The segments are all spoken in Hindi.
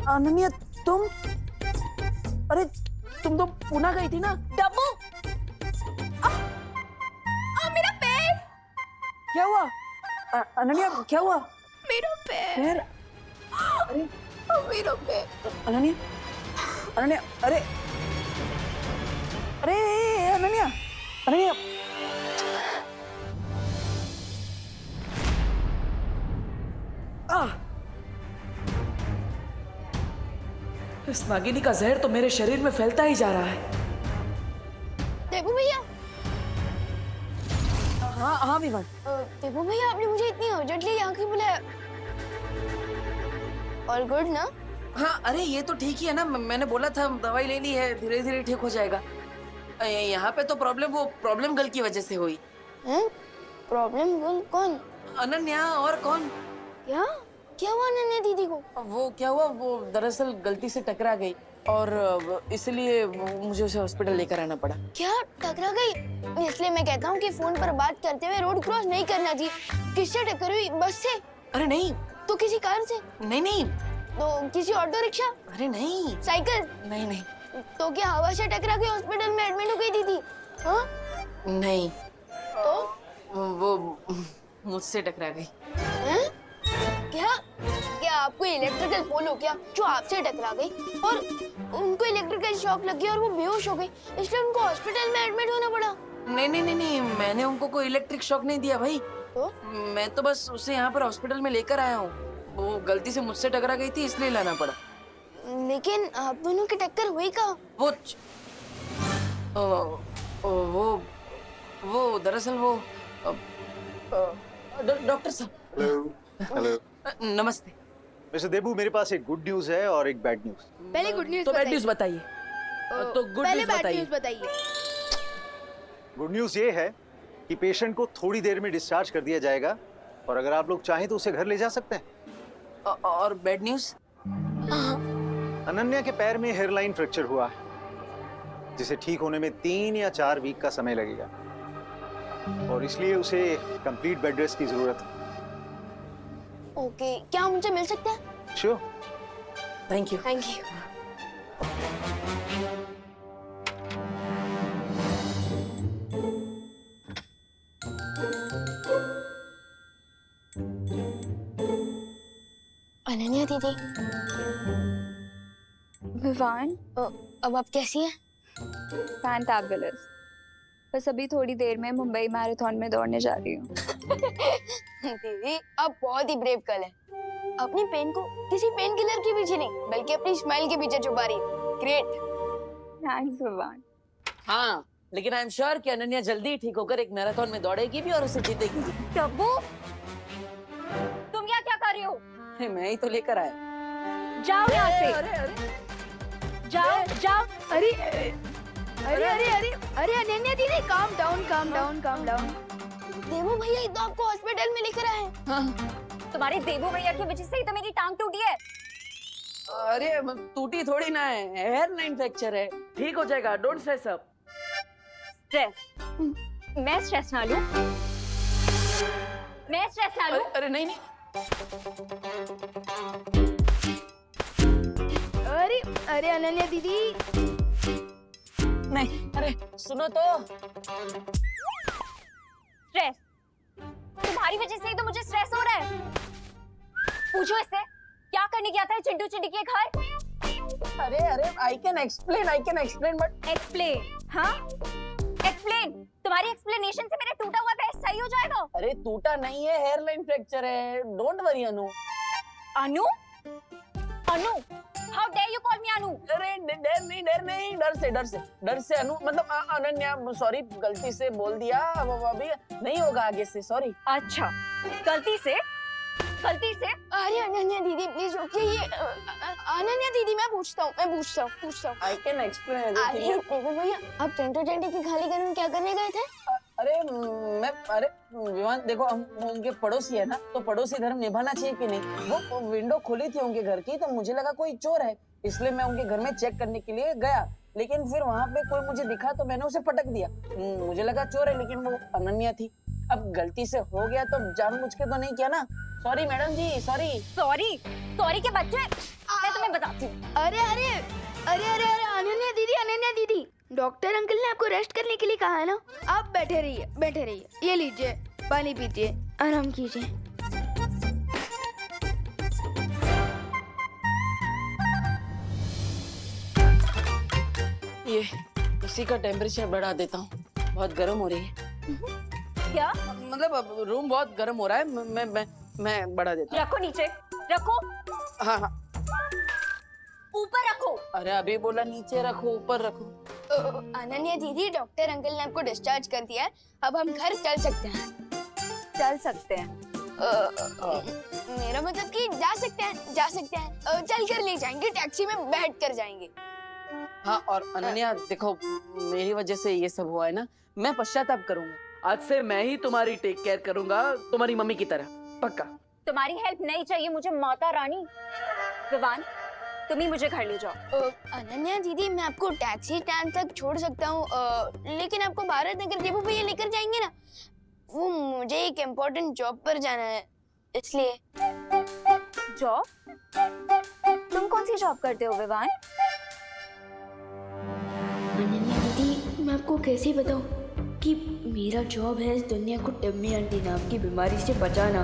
अनन्या तुम, अरे तुम तो पुणे गई थी ना? डब्बू, मेरा पैर। क्या हुआ? अनन्या क्या हुआ? मेरा पैर। पैर? अरे मेरा पैर। अनन्या, अनन्या, अरे अरे अनन्या, अनन्या। इस नागिनी का जहर तो मेरे शरीर में फैलता ही जा रहा है। देबू भैया, हाँ हाँ विमान। देबू भैया, आपने मुझे इतनी अर्जेंटली यहाँ क्यों बुलाया? ऑल गुड ना? हाँ अरे ये तो ठीक ही है ना, मैंने बोला था दवाई ले ली है, धीरे धीरे ठीक हो जाएगा। यहाँ पे तो प्रॉब्लम गर्ल की वजह से हुई। हैं? प्रॉब्लम गर्ल कौन? अनन्या, और कौन? क्या? क्या हुआ नन्हे दीदी को? वो क्या हुआ, वो दरअसल गलती से टकरा गई और इसलिए मुझे उसे हॉस्पिटल लेकर आना पड़ा। क्या टकरा गई? इसलिए मैं कहता हूँ कि फोन पर बात करते हुए रोड क्रॉस नहीं करना चाहिए। किससे टक्कर हुई? बस से? अरे नहीं। तो किसी कार से? नहीं नहीं। तो किसी ऑटो रिक्शा? अरे नहीं। साइकिल? नहीं नहीं। तो क्या हवा से टकरा के हॉस्पिटल में एडमिट हो गई दीदी? हाँ? नहीं। तो वो मुझसे टकरा गई। हैं? क्या? क्या आपको इलेक्ट्रिकल पोल हो क्या जो आपसे टकरा गई और उनको इलेक्ट्रिकल शॉक लग गया और वो बेहोश हो गई, इसलिए उनको हॉस्पिटल में एडमिट होना पड़ा? नहीं नहीं नहीं नहीं, मैंने उनको कोई इलेक्ट्रिक शॉक नहीं दिया भाई। तो मैं तो बस उसे यहाँ पर हॉस्पिटल में लेकर आया हूँ। वो गलती से मुझसे टकरा गई थी इसलिए लाना पड़ा। लेकिन आप दोनों की टक्कर हुई कहाँ? वो दरअसल वो डॉक्टर साहब। Hello hello. नमस्ते। मिस्टर देबू, मेरे पास एक गुड न्यूज है और एक बैड न्यूज। पहले गुड न्यूज़ तो बैड न्यूज बताइए। तो गुड न्यूज बताइए। बताइए। गुड न्यूज ये है कि पेशेंट को थोड़ी देर में डिस्चार्ज कर दिया जाएगा और अगर आप लोग चाहें तो उसे घर ले जा सकते हैं। और बैड न्यूज? अनन्या के पैर में हेयरलाइन फ्रैक्चर हुआ है जिसे ठीक होने में 3 या 4 वीक का समय लगेगा और इसलिए उसे कंप्लीट बेड रेस्ट की जरूरत है। ओके, क्या हम उनसे मिल सकते हैं? Sure. Thank you. Thank you. Ananya दीदी, विवान, अब आप कैसी हैं? फैंटाबुलस। बस अभी थोड़ी देर में मुंबई मैराथन में दौड़ने जा रही हूँ। दीदी, आप बहुत ही ब्रेव गर्ल हैं। अपनी पेन को किसी पेन किलर के पीछे नहीं बल्कि अपनी स्माइल के पीछे छुपा रही है। ग्रेट। थैंक्स विवान। हाँ लेकिन आई एम श्योर कि अनन्या जल्दी ही ठीक होकर एक मैराथन में दौड़ेगी भी और उसे जीतेगी भी। डब्बू, तुम यहाँ क्या कर रहे हो? मैं ही तो लेकर आया। जाओ यहाँ से। अरे अरे जाओ जाओ। अरे अरे अरे अरे अरे अनन्या दीदी, calm down calm down calm down. देवू भैया ही तो आपको हॉस्पिटल में लेकर आए हैं। हाँ। तुम्हारे देवू भैया की वजह से ही तो मेरी टांग टूटी है। अरे टूटी थोड़ी ना है, हेयर लाइन फ्रैक्चर है, ठीक हो जाएगा, डोंट स्ट्रेस अप। स्ट्रेस? मैं स्ट्रेस ना लूं? मैं स्ट्रेस ना लूं? अरे नहीं नहीं। अरे अरे अनन्या दीदी, नहीं अरे सुनो तो। स्ट्रेस? तुम्हारी वजह से ही तो मुझे स्ट्रेस हो रहा है। पूछो इससे, क्या करने गया था चिंटू चिंटी के घर? अरे अरे I can explain but. Explain? हाँ, एक्सप्लेन। तुम्हारी एक्सप्लेनेशन से मेरा टूटा हुआ पैर सही हो जाएगा? अरे टूटा नहीं है, हेयर लाइन फ्रैक्चर है, don't worry Anu. Anu? Anu? How dare you call me Anu? अरे डर से अनु, मतलब अनन्या, सॉरी गलती से बोल दिया, अब अभी नहीं होगा आगे से, सॉरी। अच्छा, गलती से? अरे अनन्या दीदी प्लीज रुकिए। ये अनन्या दीदी, मैं पूछता हूँ। I can explain. अरे देखो भैया, आप चिंटू चिंटी की खाली घर में क्या करने गए थे? अरे विमान देखो, हम उनके पड़ोसी है ना, तो पड़ोसी धर्म निभाना चाहिए कि नहीं। वो विंडो खुली थी उनके घर की, तो मुझे लगा कोई चोर है, इसलिए मैं उनके घर में चेक करने के लिए गया, लेकिन फिर वहाँ पे कोई मुझे दिखा तो मैंने उसे पटक दिया। मुझे लगा चोर है, लेकिन वो अनन्या थी। अब गलती से हो गया तो जानबूझ के तो नहीं किया ना। सॉरी मैडम जी, सॉरी। सॉरी सॉरी के बच्चे, मैं तुम्हें बताती हूँ। अरे अरे अरे अरे अरे अनन्या दीदी, डॉक्टर अंकल ने आपको रेस्ट करने के लिए कहा है ना। आप बैठे रहिए। ये लीजिए, पानी पीजिए, आराम कीजिए। ये इसी का टेम्परेचर बढ़ा देता हूँ, बहुत गर्म हो रही है। क्या? मतलब अब रूम बहुत गर्म हो रहा है, मैं बढ़ा देता हूँ। रखो नीचे, रखो, हाँ हाँ। ऊपर रखो। अरे अभी बोला नीचे रखो, ऊपर रखो। अनन्या दीदी, डॉक्टर अंकल ने आपको डिस्चार्ज कर दिया है, अब हम घर चल सकते हैं। चल सकते हैं? मेरा मतलब कि जा सकते हैं। चल कर ले जाएंगे, टैक्सी में बैठ कर जाएंगे। हाँ, और अनन्या देखो, मेरी वजह से ये सब हुआ है ना, मैं पश्चाताप करूंगा। आज से मैं ही तुम्हारी टेक केयर करूंगा, तुम्हारी मम्मी की तरह, पक्का। तुम्हारी हेल्प नहीं चाहिए मुझे माता रानी। विवान, तुम ही मुझे घर ले जाओ। अनन्या दीदी, मैं आपको टैक्सी स्टैंड तक छोड़ सकता हूँ, लेकिन आपको भारत नगर देवू भैया लेकर जाएंगे ना। वो मुझे एक इम्पोर्टेंट जॉब पर जाना है, इसलिए। जॉब? तुम कौन सी जॉब करते हो विवान? अनन्या दीदी, मैं आपको कैसे बताऊं कि मेरा जॉब है इस दुनिया को टम्मी आंटी नाम की बीमारी से बचाना।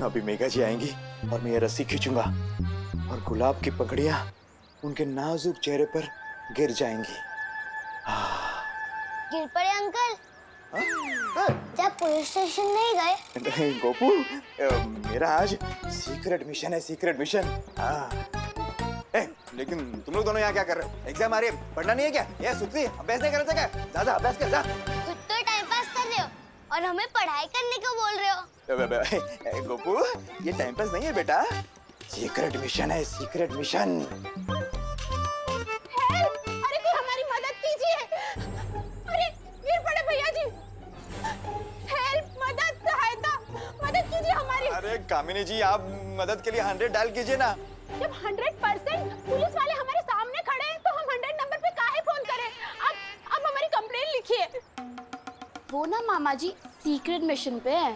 अभी मेघा जी आएंगी और मैं ये रस्सी खींचूंगा और गुलाब की पकड़ियां उनके नाजुक चेहरे पर गिर जाएंगी। गिर पड़े अंकल? जब पुलिस स्टेशन नहीं गए? नहीं गोपू, मेरा आज सीक्रेट मिशन है, सीक्रेट मिशन। लेकिन तुम लोग दोनों यहाँ क्या कर रहे हो? एग्जाम आ रही है, पढ़ना नहीं है क्या? ये सुतली अभ्यास नहीं कर रहे थे क्या? जा अभ्यास कर जा। खुद तो टाइम पास कर रहे हो और हमें पढ़ाई करने को बोल रहे हो। गोपू, ये टाइम पास नहीं है बेटा, सीक्रेट मिशन है, सीक्रेट मिशन। अरे कोई हमारी मदद कीजिए। अरे गिर पड़े भैया जी। हेल्प, मदद, सहायता, मदद कीजिए हमारी। अरे कामिनी जी, आप मदद के लिए 100 डायल कीजिए ना। जब 100% पुलिस वाले हमारे सामने खड़े हैं तो हम 100 नंबर पे काहे फोन करें? अब हमारी कंप्लेंट लिखिए। वो ना मामा जी सीक्रेट मिशन पे है।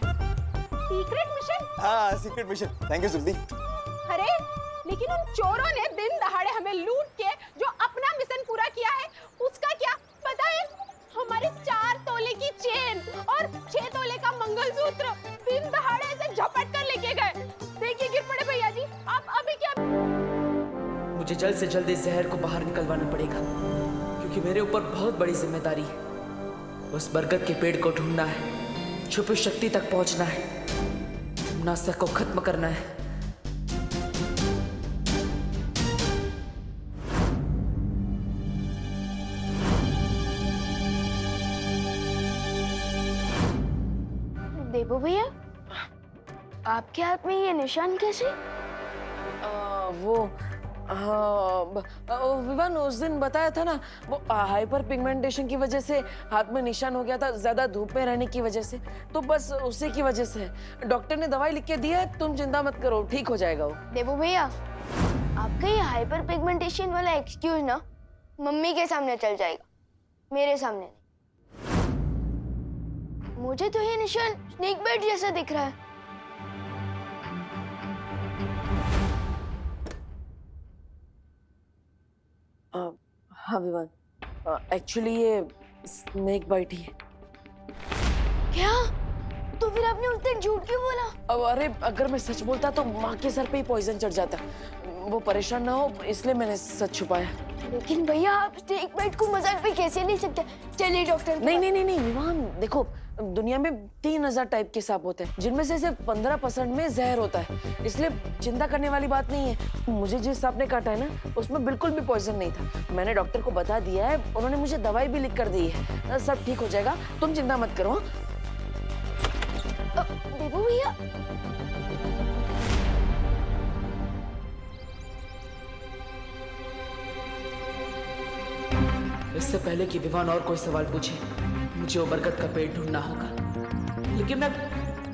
Secret mission? हाँ, secret mission. Thank you Suldi. अरे लेकिन उन चोरों ने दिन दहाड़े हमें लूट के जो अपना मिशन पूरा किया है, उसका क्या बताएं? हमारी 4 तोले की चेन और 6 तोले का मंगलसूत्र दिन दहाड़े से झपट कर लेके गए। देखिए गिर पड़े भैया जी, आप अभी क्या? मुझे जल्द से जल्द इस जहर को बाहर निकलवाना पड़ेगा, क्योंकि मेरे ऊपर बहुत बड़ी जिम्मेदारी है। उस बरगद के पेड़ को ढूंढना है, छुपी शक्ति तक पहुंचना है, नासा को खत्म करना है। देवू भैया, आपके हाथ में ये निशान कैसे? विवान, उस दिन बताया था ना, वो हाइपर पिगमेंटेशन की वजह से हाथ में निशान हो गया था, ज्यादा धूप में रहने की वजह से, तो बस उसी की वजह से। डॉक्टर ने दवाई लिख के दी है, तुम चिंता मत करो, ठीक हो जाएगा वो। देवू भैया, आपका ये हाइपर पिगमेंटेशन वाला एक्सक्यूज ना मम्मी के सामने चल जाएगा, मेरे सामने नहीं। मुझे तो ये निशान स्नेक बाइट जैसा दिख रहा है। हाँ विवान, एक्चुअली ये स्नेक बाइट ही है। क्या? तो फिर आपने उस दिन झूठ क्यों बोला? अब अरे, अगर मैं सच बोलता तो माँ के सर पे ही पॉइजन चढ़ जाता, वो परेशान ना हो इसलिए मैंने सच छुपाया। लेकिन भैया, आप स्नेक बाइट को मजाक में कैसे ले सकते? चलिए डॉक्टर। नहीं विवान, देखो दुनिया में 3000 टाइप के सांप होते हैं, जिनमें से सिर्फ 15% में जहर होता है, इसलिए चिंता करने वाली बात नहीं है। मुझे जिस सांप ने काटा है ना, उसमें बिल्कुल भी पॉइजन नहीं था। मैंने डॉक्टर को बता दिया है, उन्होंने मुझे दवाई भी लिख कर दी है, सब ठीक हो जाएगा, तुम चिंता मत करो। देवू भैया, इससे पहले कि विवान और कोई सवाल पूछे, मुझे वो बरगद का पेड़ ढूंढना होगा। लेकिन मैं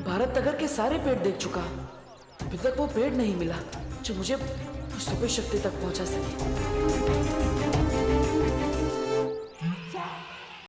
भारत नगर के सारे पेड़ देख चुका, अभी तक वो पेड़ नहीं मिला जो मुझे सुपर शक्ति तक पहुंचा सके।